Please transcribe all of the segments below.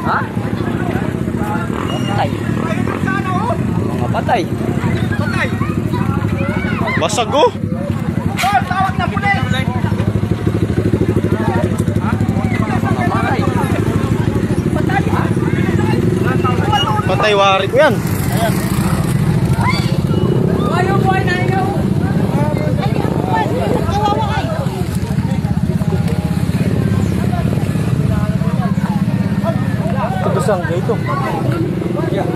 Ha? Patay. Mga patay. Patay. Basag oh. Tawag na pulis. Patay wari ko yan. Ayan. Ayaw po ay nainaw. Kabusang ka ito. Yeah.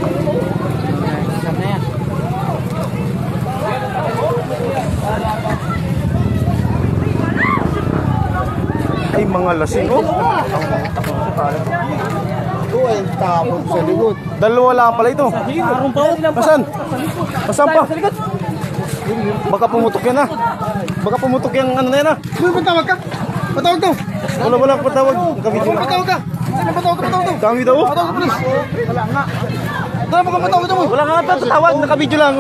Saan na yan? Ay mga lasing oh. Ito ay tapon sa likod. Dalawa lang pala ito. Pasan? Pasan pa? Baka pumutok yan ha. Baka pumutok yung ano na yan ha. Patawag ka? Patawag to. Wala patawag. Kabidyo na. Patawag ka. Patawag to. Kami daw. Patawag ka, please. Wala nga. Dala mo ka patawag mo. Wala nga tatawag. Nakabidyo lang.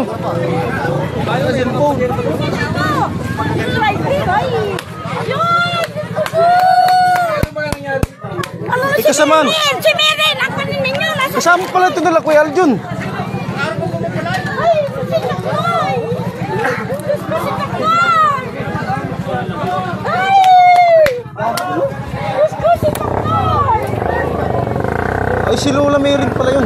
Ay kasamaan. Si Miren, ang panin ninyo. Kasama pala ito nila Kuya Aljun. Ay, si Takboy. Si Takboy. Ay! Diyos ko, si Takboy. Ay si Lola Mary pala yun.